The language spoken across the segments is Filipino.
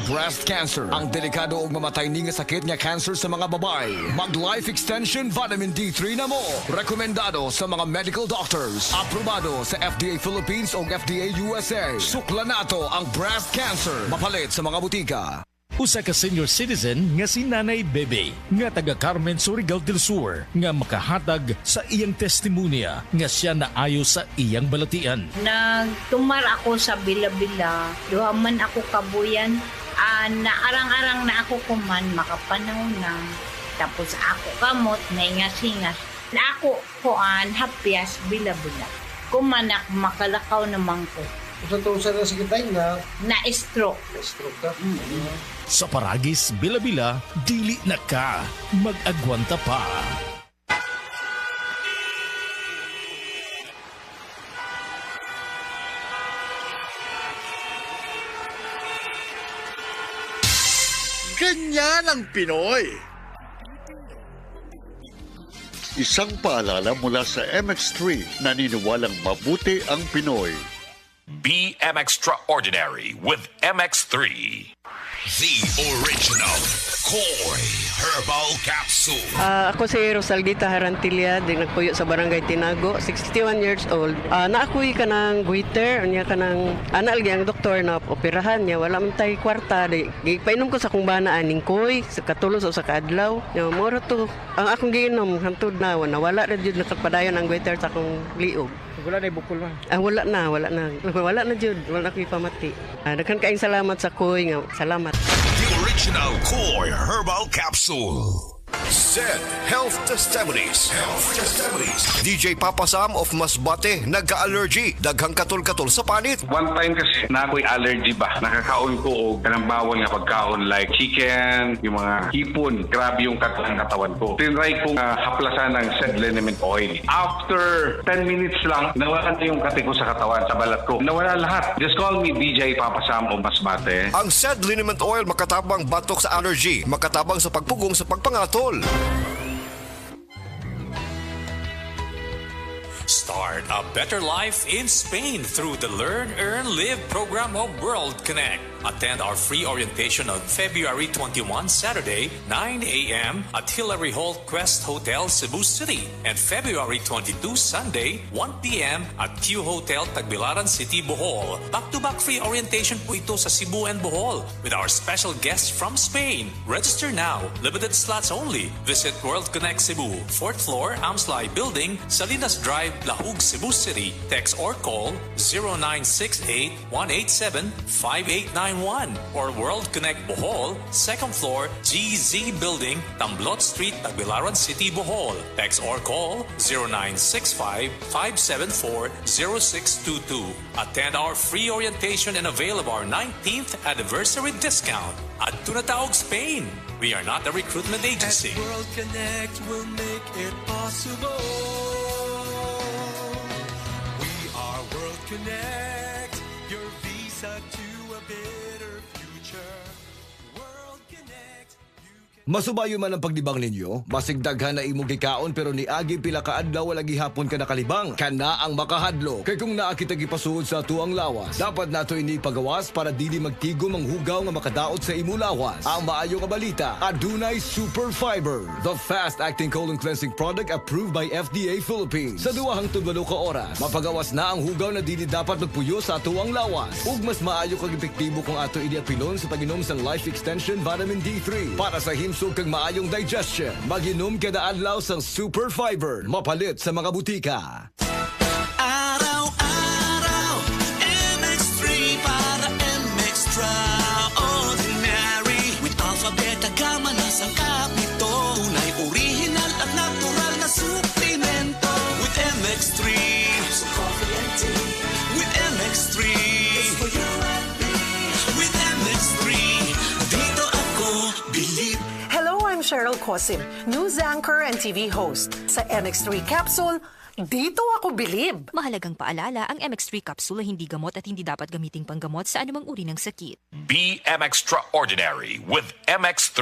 breast cancer. Ang delikado ug mamatay ni nga sakit nga cancer sa mga babae. Mag Life Extension Vitamin D3 na mo. Rekomendado sa mga medical doctors. Aprobado sa FDA Philippines ug FDA USA. Sukla nato ang breast cancer. Mapalit sa mga butika. Usa ka senior citizen nga si Nanay Bebe nga taga Carmen Surigao del Sur nga makahatag sa iyang testimonya nga siya naayo sa iyang balatian. Nagtumar ako sa Bila-Bila, duha man ako kabuyan, naarang-arang na ako kuman makapanaw na. Tapos ako kamot na ingas-ingas. Na ako kuan hapyas Bila-Bila. Kumanak makalakaw naman ko. Kung sa sakit tayo na Na-stroke. stroke ka. Sa Paragis, Bila-Bila, dili na ka mag-agwanta pa. Ganyan ang Pinoy. Isang paalala mula sa MX3, naniniwalang mabuti ang Pinoy. Be Extraordinary with MX3. The original Koi Herbal Capsule. Ako si Rosaldita Harantilla, di nagpuyo sa Barangay Tinago, 61 years old. Naakuy ka ng goiter, niya ka ng analgi ang doktor na operahan niya, wala man tayo kwarta. Painom ko sa kong bana aning koy, sa katulos o sa kaadlaw. Moro to, ang akong giinom, hantod na, nawala rin yun nakapadayon ang goiter sa akong liog. Wala na ibukol man. Wala na. Wala na jud, wala na ko'y pamati. Daghan kaayong salamat sa koy nga, salamat. The original Koi Herbal Capsule. Said Health Testimonies. DJ Papa Sam of Masbate, nagka-allergy. Daghang katol-katol sa panit. One time kasi na ako'y allergy ba? Nakakaon ko o kanang bawal nga pagkaon like chicken, yung mga hipon. Grabe yung katawan ko. Tinry kong haplasan ng said liniment oil. After 10 minutes lang, nawala na yung kati ko sa katawan, sa balat ko. Nawala lahat. Just call me DJ Papa Sam of Masbate. Ang said liniment oil makatabang batok sa allergy, makatabang sa pagpugong sa pagpangatol. Start a better life in Spain through the Learn, Earn, Live program of World Connect. Attend our free orientation on February 21, Saturday, 9 a.m. at Hillary Hall Quest Hotel, Cebu City, and February 22, Sunday, 1 p.m. at Q Hotel, Tagbilaran City, Bohol. Back-to-back free orientation po ito sa Cebu and Bohol with our special guests from Spain. Register now. Limited slots only. Visit World Connect Cebu, 4th floor, Amslay Building, Salinas Drive, Lahug, Cebu City. Text or call 0968-187-5891 or World Connect Bohol, 2nd floor, GZ Building, Tamblot Street, Tagbilaran City, Bohol. Text or call 0965-574-0622. Attend our free orientation and avail of our 19th anniversary discount. At Tunataog, Spain. We are not a recruitment agency. At World Connect will make it possible. World Connect, your visa to a better future. World Connect. Masubayo man ang pagdibang ninyo, masigdaghan na imong gikaon pero ni agi pila ka adlaw wala gihapon ka nakalibang. Kana ang makahadlo. Kay kung naa kita gipasuod sa tuang lawas, dapat nato ini pagawas para dili magtigom ang hugaw nga makadaot sa imo lawas. Ang maayo nga balita, adunay Super Fiber, the fast-acting colon cleansing product approved by FDA Philippines. Sa 2 hangtod 8 ka oras, mapagawas na ang hugaw na dili dapat magpuyo sa tuang lawas. Ug mas maayo kag epektibo kung ato ini apilon sa pag-inom sa Life Extension Vitamin D3 para sa himsog kag maayong digestion. Mag-inom kada adlaw sang Super Fiber, mapalit sa mga butika. Araw-araw, MX3 para MX-Traordinary. With Alpha Beta Gamma na sangkap nito. Tunay, original at natural na suplemento. With MX3, so coffee and tea. With MX3, it's for you and me. With MX3, dito ako believe. Hello, I'm Cheryl Cosim, news anchor and TV host. Sa MX3 Capsule, dito ako bilib. Mahalagang paalala, ang MX3 capsule ay hindi gamot at hindi dapat gamiting panggamot sa anumang uri ng sakit. Be Extraordinary with MX3.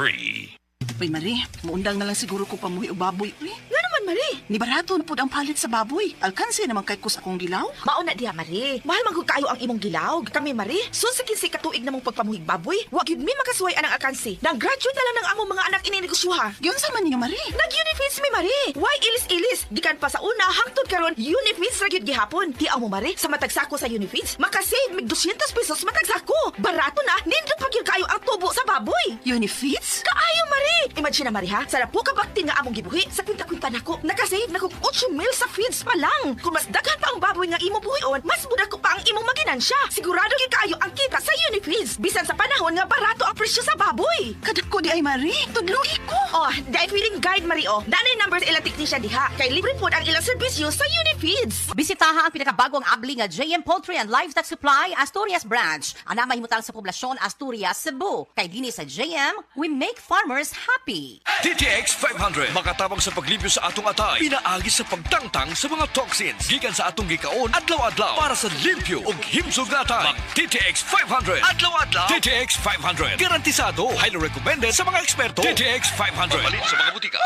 Uy, Marie, muundang na lang siguro ko pamuhi o baboy. Uy. Nga naman, Mari. Ni barato na po ang palit sa baboy. Alkanse naman kay kus akong gilaw. Mauna diha, Mari. Mahal magud kayo ang imong gilaw. Kami, Mari, sunsakin si katuig namong pagpamuhig baboy. Wa gyud mi makasuway anang alkansi. Nang graduate na lang ng among mga anak ininegosyoha. Yun sa man niyo, Mari. Nag-Unifeeds mi, Mari. Why ilis-ilis? Gikan pa sa una, hangtod karon Unifeeds ra gyud gihapon. Tiaw mo, Mari, sa matag sako sa Unifeeds, makasave mig 200 pesos matag sako. Barato na, nindot pa gyud kayo ang tubo sa baboy. Unifeeds? Kaayo, Mari. Imagine na, Mari, ha? Sa po ka baktin nga among gibuhi, sa kwinta-kwinta nako, nakasave nako 8 mil sa feeds pa lang. Kung mas daghan pa ang baboy nga imo buhion, mas budak ko pa ang imong maginansya. Sigurado gyud kayo ang kita sa Unifeeds. Bisan sa panahon nga barato ang presyo sa baboy. Kadako di ay, Mari. Tudloy ko. Oh, dahil feeling guide, Mari, oh. Nanay numbers ilang technician diha. Kay libre po ang ilang serbisyo sa Unifeeds. Bisitaha ang pinakabagong abli nga JM Poultry and Livestock Supply Asturias Branch. Ana mahimutang sa poblasyon Asturias, Cebu. Kay dinhi sa JM, we make farmers happy. DTX 500 makatabang sa paglibyo sa atong atay. Pinaagi sa pagtangtang sa mga toxins gikan sa atong gikaon adlaw-adlaw para sa limpyo ug himsog nga atay. DTX 500 adlaw-adlaw. DTX 500 garantisado, highly recommended sa mga eksperto. DTX 500 mabalin sa mga butika.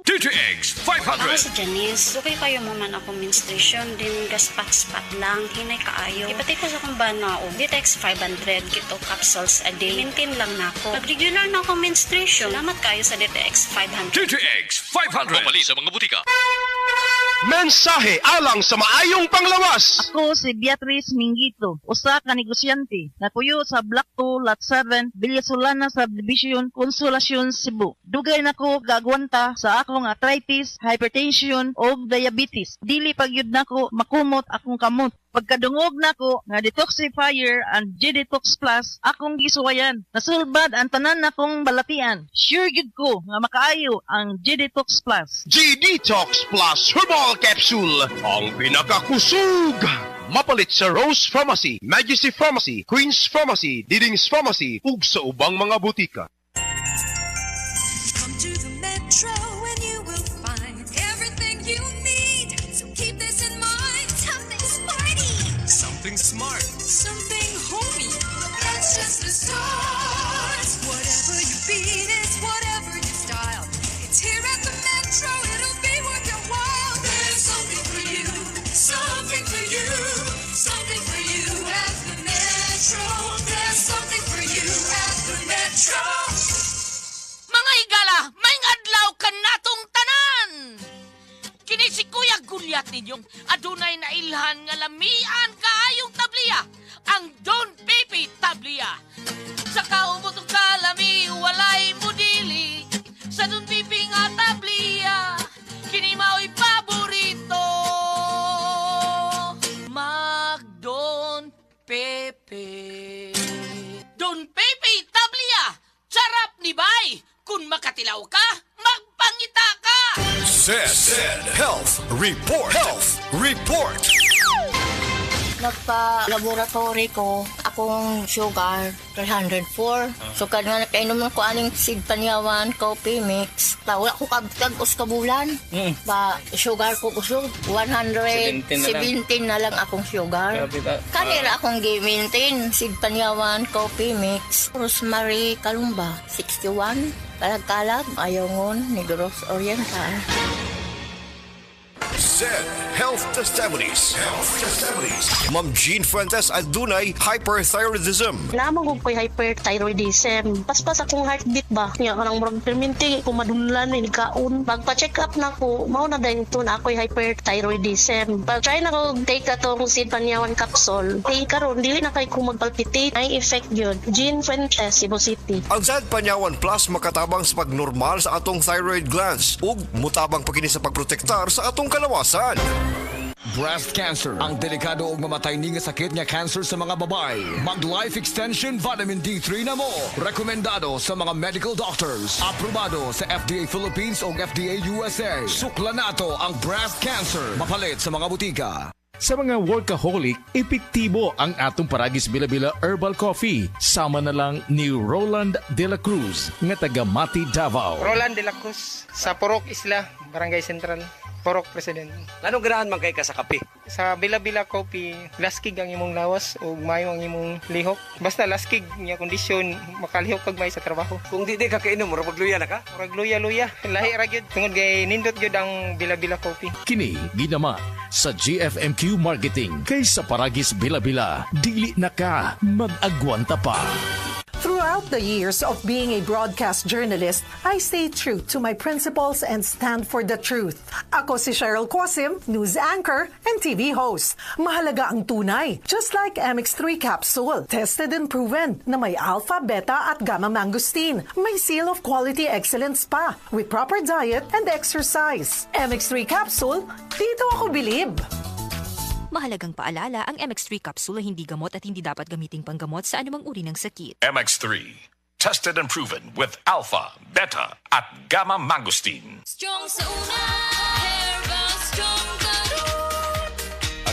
DTX 500. Ako si Janice. Sukay kayo mo man ako menstruation din gaspat-spat lang. Hinay kaayo. Ipatay ko sa kong banao. DTX 500 kito capsules a day. Maintain lang na ako. Pag regular na ako menstruation, salamat kayo sa DTX 500. DTX 500 mabalin sa mga butika. Mensahe alang sa maayong panglawas. Ako si Beatrice Mingito, usa ka negosyante. Napuyo sa Block 2, Lot 7, Villasolana Subdivision, Consolacion, Cebu. Dugay nako gagwanta sa akong arthritis, hypertension o diabetes. Dili pagyud nako makumot akong kamot. Pagkadungog nako nga detoxifier and G-Detox Plus akong gisuwayan. Nasulbad ang tanan nakong balatian. Sure gid ko nga makaayo ang G-Detox Plus. G-Detox Plus Herbal Capsule, ang pinakakusog. Mapalit sa Rose Pharmacy, Majesty Pharmacy, Queen's Pharmacy, Diding's Pharmacy, ug sa ubang mga butika. Come to the Metro and you will find everything you need. So keep this in mind. Something smarty. Something smart. Something homey. That's just the start. Whatever you beat, it's whatever you style. It's here at the Metro. It'll be worth your while. There's something for you. Something for you. Something for you at the Metro. There's something for you at the Metro. Mga higala, may adlaw ka natong tanan! Kini si Kuya Gulyat ninyong adunay na ilhan nga lamian kaayong tabliya, ang Don Pepe Tabliya. Sa kaumutong kalami, walay mudili, sa Don Pepe nga tabliya, kini mao'y paborito. Mag Don Pepe. Don Pepe Tabliya, sarap ni Bay! Kung makatilaw ka, magpangita ka! Zed Health Report. Health Report. Nagpa-laboratory ko, akong sugar, 304. So, nga nakainom ko aning seed panyawan, coffee mix. Wala ko kabtag-os kabulan. Ba, sugar ko kusog, 117 na lang akong sugar. Kanira akong gi-maintain, seed panyawan, coffee mix. Rosemary Kalumba, 61. Kalag-kalag, Ayongon, Negros Oriental. Zed Health Testimonies. Ma'am Jean Fuentes at dunay hyperthyroidism. Namang ko ko'y hyperthyroidism. Paspas akong heartbeat ba? Nga kanang murag perminti ko madunlan ni kaon. Pagpa-check up na ko, mao na dahil ito na ako'y hyperthyroidism. Pag-try na ko take atong seed panyawan capsule. Kay karon dili na kay ko magpalpitate. Ay effect yun. Jean Fuentes, Cebu City. Ang Zed Panyawan Plus makatabang sa pagnormal sa atong thyroid glands ug mutabang pagkini sa pagprotektar sa atong kalawasan. Breast cancer, ang delikado ug mamatay ni nga sakit nga cancer sa mga babae. Mag-Life Extension Vitamin D3 na mo. Rekomendado sa mga medical doctors. Aprobado sa FDA Philippines ug FDA USA. Sukla nato ang breast cancer. Mapalit sa mga butika. Sa mga workaholic, epektibo ang atong Paragis Bila-Bila Herbal Coffee. Sama na lang ni Roland De La Cruz, nga taga Mati, Davao. Roland De La Cruz, sa Purok Isla, Barangay Central. Porok President. Anong ganahan man kay ka sa kape? Sa Bila-Bila Coffee, laskig ang imong lawas o mayo ang imong lihok. Basta laskig niya kondisyon, makalihok kag may sa trabaho. Kung di ka kainom, mura magluya na ka? Murag luya-luya. Lahi ra gyud tungod kay nindot gyud ang Bila-Bila Coffee. Kini ginama sa GFMQ Marketing kay sa Paragis Bila-Bila. Dili na ka mag-agwanta pa. Throughout the years of being a broadcast journalist, I stay true to my principles and stand for the truth. Ako si Cheryl Cosim, news anchor and TV host. Mahalaga ang tunay, just like MX3 capsule. Tested and proven na may alpha, beta at gamma mangosteen. May seal of quality excellence pa with proper diet and exercise. MX3 capsule, dito ako bilib. Mahalagang paalala, ang MX3 capsule ay hindi gamot at hindi dapat gamiting panggamot sa anumang uri ng sakit. MX3, tested and proven with alpha, beta, at gamma mangosteen. Strong sa una, herbal strong garut.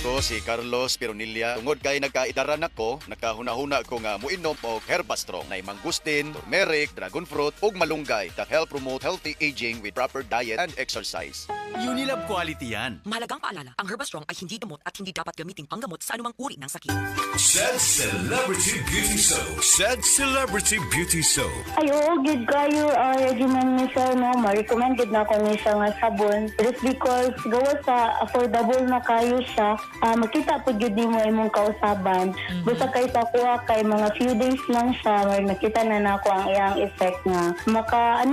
Ako si Carlos Pironilla. Tungod kay nagkaidaran ako, nakahuna-huna ko nga muinom og Herbastrong na mangustin, turmeric, dragon fruit ug malunggay that help promote healthy aging with proper diet and exercise. Unilab quality yan. Mahalagang paalala, ang Herbastrong ay hindi gamot at hindi dapat gamiting panggamot sa anumang uri ng sakit. Said Celebrity Beauty Soap. Said Celebrity Beauty Soap. Ayo, gid kayo regimen ni siya, no? Ma-recommended na ko ni siya nga sabon. Just because gawa sa affordable na kayo siya, makita po gid nimo imong kausaban. Basta kay sa kuha kay mga few days lang siya, makita na nako ang iyang effect nga.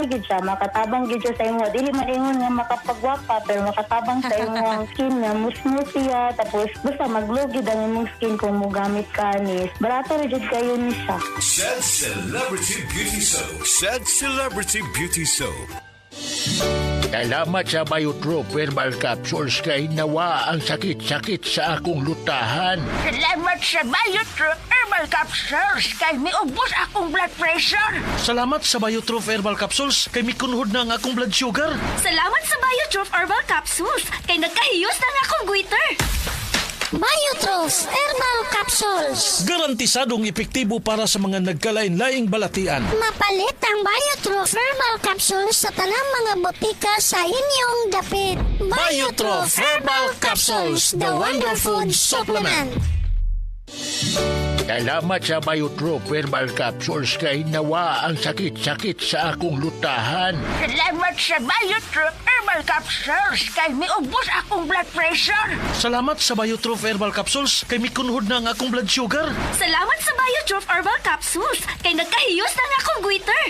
Gid siya, makatabang gid siya sa imo. Dili man ingon nga makapagwapa, pero makatabang sa imong skin nga musmooth siya, tapos basta mag-glow gid ang imong skin kung mo gamit ka anis. Barato rin gid kayo ni siya. Said Celebrity Beauty Soap. Said Celebrity Beauty Soap. Salamat sa Biotrope Herbal Capsules kay nawa ang sakit-sakit sa akong lutahan. Salamat sa Biotrope Herbal Capsules kay miubos akong blood pressure. Salamat sa Biotrope Herbal Capsules kay mikunhod na ang akong blood sugar. Salamat sa Biotrope Herbal Capsules kay nagkahiyos na ang akong goiter. Biotrope Herbal Capsules. Garantisadong epektibo para sa mga nagkalain-laing balatian. Mapalit ang Biotrope Herbal Capsules sa tanang mga botika sa inyong dapit. Biotrope Herbal Capsules, the Wonder Food Supplement. Salamat sa Biotrope Herbal Capsules kay nawa ang sakit-sakit sa akong lutahan. Salamat sa Biotrope Herbal Capsules kay miubos akong blood pressure. Salamat sa Biotrope Herbal Capsules kay mikunhod na ang akong blood sugar. Salamat sa Biotrope Herbal Capsules kay nagkahiyos na ang akong goiter.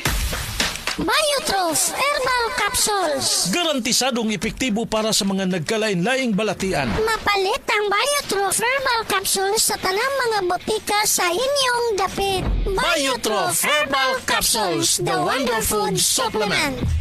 Biotrope Herbal Capsules. Garantisadong epektibo para sa mga nagkalain-laing balatian. Mapalit ang Biotrope Herbal Capsules sa tanang mga botika sa inyong dapit. Biotrope Herbal Capsules, the Wonder Food Supplement.